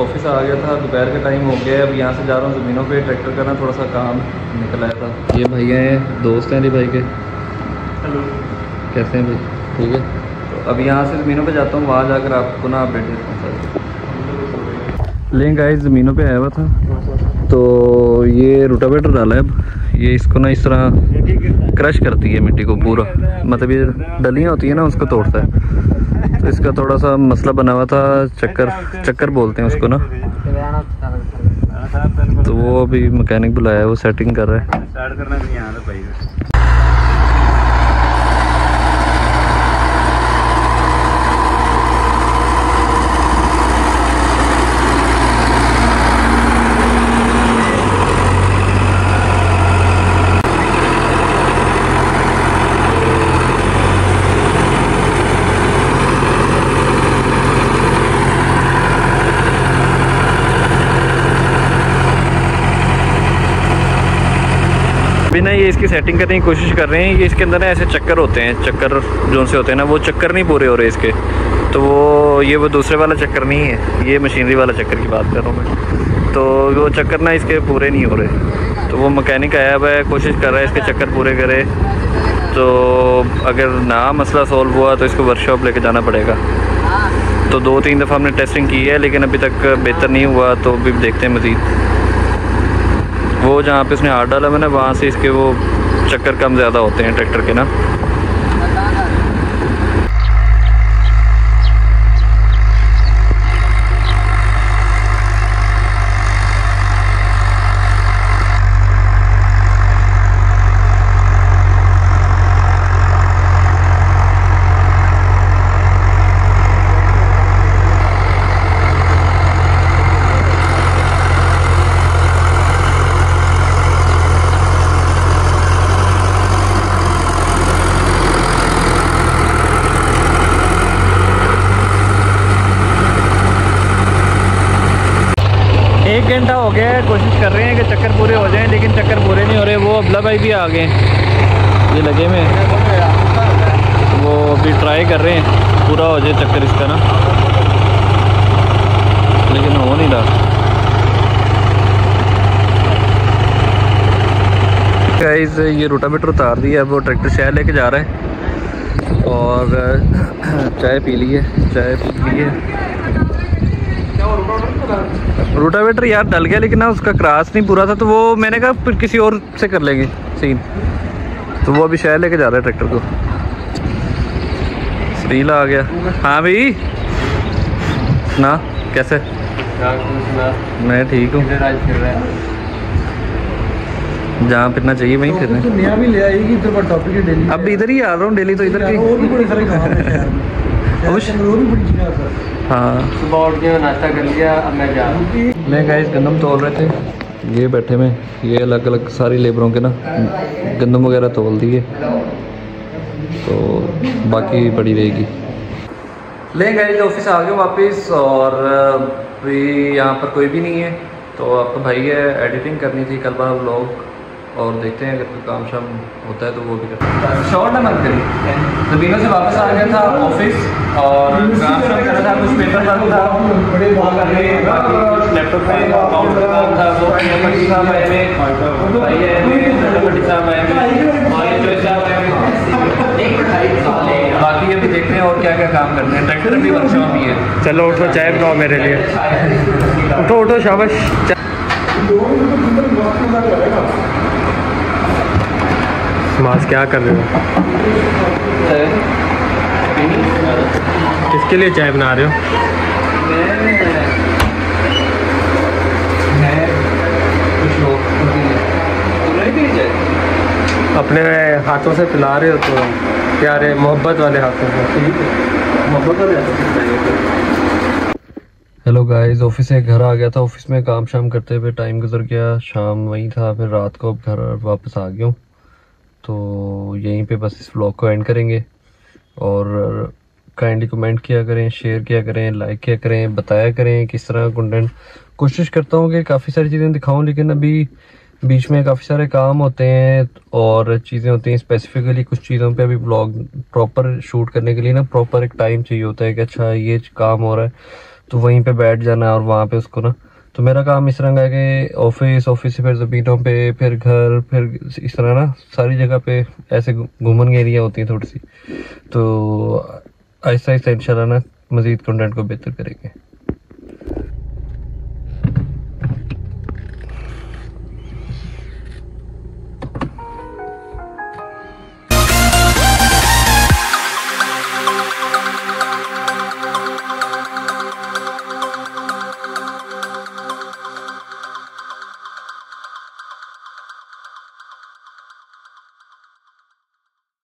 Office आ गया था, दोपहर का टाइम हो गया। अब यहाँ से जा रहा हूँ ज़मीनों पे ट्रैक्टर करना, थोड़ा सा काम निकल आया था। ये भैया हैं, दोस्त हैं जी भाई के। हेलो, कैसे हैं भाई? ठीक है। तो अब यहाँ से ज़मीनों पे जाता हूँ, वहाँ जाकर आपको ना अपडेट देता हूँ। लेकिन गाइस ज़मीनों पे आया हुआ था, तो ये रोटावेटर डाला है। अब ये इसको ना इस तरह क्रश करती है मिट्टी को पूरा, मतलब ये डलियाँ होती है ना, उसको तोड़ता है। तो इसका थोड़ा सा मसला बना हुआ था, चक्कर बोलते हैं उसको ना। तो वो अभी मैकेनिक बुलाया है, वो सेटिंग कर रहा है। स्टार्ट करना नहीं आ रहा भाई। अभी ना ये इसकी सेटिंग करने की कोशिश कर रहे हैं। ये इसके अंदर ना ऐसे चक्कर होते हैं, चक्कर जो से होते हैं ना, वो चक्कर नहीं पूरे हो रहे इसके। तो वो दूसरे वाला चक्कर नहीं है, ये मशीनरी वाला चक्कर की बात कर रहा हूँ मैं। तो वो चक्कर ना इसके पूरे नहीं हो रहे। तो वो मैकेनिक आया हुआ है, कोशिश कर रहा है इसके चक्कर पूरे करे। तो अगर ना मसला सॉल्व हुआ तो इसको वर्कशॉप लेके जाना पड़ेगा। तो 2-3 दफ़ा हमने टेस्टिंग की है, लेकिन अभी तक बेहतर नहीं हुआ। तो अभी देखते हैं मज़ीद। वो जहाँ पे उसने हाथ डाला मैंने, वहाँ से इसके वो चक्कर कम ज़्यादा होते हैं ट्रैक्टर के ना। एक घंटा हो गया है, कोशिश कर रहे हैं कि चक्कर पूरे हो जाएं, लेकिन चक्कर पूरे नहीं हो रहे। वो अब्ला भाई भी आ गए, ये लगे में, वो अभी ट्राई कर रहे हैं पूरा हो जाए चक्कर इसका ना, लेकिन हो नहीं रहा। गाइस ये रोटावेटर उतार दिया, अब वो ट्रैक्टर शहर लेके जा रहा है। और चाय पी ली है, चाय पी ली है। रोटावेटर यार डल गया, लेकिन ना उसका क्रॉस नहीं पूरा था। तो वो मैंने कहा फिर किसी और से कर लेंगे सीन। तो वो अभी शहर लेके जा रहा है ट्रैक्टर को। स्टील आ गया। हाँ भाई ना, कैसे? मैं ठीक हूँ। जहाँ फिरना चाहिए वहीं फिरना। नया भी ले आएगी तो बड़ा टॉपिक है डेली। अब इधर ही आ रहा हूँ डेली, तो इधर हाँ सुबह उठ के नाश्ता कर लिया, अब मैं जा रहा हूँ। मैं गाइस गंदम तोल रहे थे, ये बैठे में, ये अलग अलग सारी लेबरों के ना गंदम वगैरह तोल दिए, तो बाकी पड़ी रहेगी। ले गाइस ऑफिस आ गए वापस, और अभी यहाँ पर कोई भी नहीं है। तो आपका भाई है, एडिटिंग करनी थी कल बार व्लॉग, और देखते हैं अगर कोई काम शाम होता है तो वो भी करते हैं। शॉर्ट ना मत करी। ज़मीनों से वापस आ गया था ऑफिस, और काम शाम कर रहा था, कुछ पेपर वर्क था, लैपटॉप पे अकाउंट का काम था, वो पट्टी साहब आए थे, भाई आए, पट्टी साहब आए थे, और ये जो साहब आए थे। बाकी अभी देखते हैं और क्या क्या काम करते हैं। ट्रैक्टर भी वर्कशॉप भी है। चलो उठो, चाय बनाओ मेरे लिए। उठो उठो, शाबाश। मास क्या कर रहे हो? किसके लिए चाय बना रहे हो? अपने हाथों से पिला रहे हो तो प्यारे मोहब्बत वाले हाथों से। हेलो गाइस, ऑफिस से घर आ गया था। ऑफिस में काम शाम करते हुए टाइम गुजर गया, शाम वहीं था, फिर रात को अब घर वापस आ गया हूँ। तो यहीं पे बस इस व्लॉग को एंड करेंगे। और काइंडली कमेंट किया करें, शेयर किया करें, लाइक किया करें, बताया करें किस तरह कंटेंट। कोशिश करता हूँ कि काफ़ी सारी चीज़ें दिखाऊं, लेकिन अभी बीच में काफ़ी सारे काम होते हैं और चीज़ें होती हैं। स्पेसिफिकली कुछ चीज़ों पे अभी व्लॉग प्रॉपर शूट करने के लिए ना प्रॉपर एक टाइम चाहिए होता है कि अच्छा ये काम हो रहा है, तो वहीं पे बैठ जाना और वहाँ पे उसको ना, तो मेरा काम इस तरह है कि ऑफिस से फिर ज़मीनों पे, फिर घर, फिर इस तरह ना सारी जगह पे ऐसे घूमन एरिया होती है थोड़ी सी। तो आहिस्ता आहिस्ता इंशाल्लाह ना मज़ीद कंटेंट को बेहतर करेंगे।